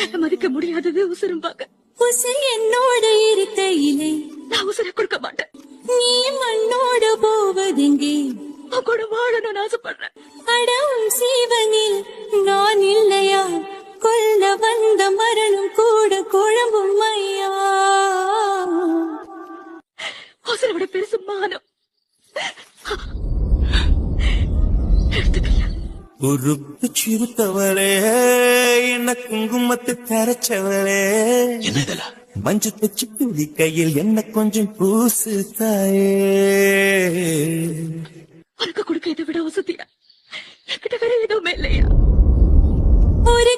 மதிக்க முடியாதது உசுரும்பாங்க. உசுர் என்னோட இருக்கையிலே நான் உசுரை கொடுக்க மாட்டேன். நீ மண்ணோட போவதெங்கே? உன் கூட வாழணும்னு ஆசைப்படுறேன். அடவும் சீவனில் நான் இல்லையா? கொல்ல வந்த மரணம் கூட குழம்பும் ஐயா. உசுரை விட பெருசு மானம். எடுத்துக்கல. உருப்பு சிறுத்தவளே, என்ன குங்குமத்து கரைச்சவளே, என்ன இதெல்லாம்? மஞ்சு தச்சு புதி கையில் என்ன கொஞ்சம் பூசு தாயே. உனக்கு கொடுக்க இதை விட வசதியா என்கிட்ட வேற எதுவுமே இல்லையா? ஒரு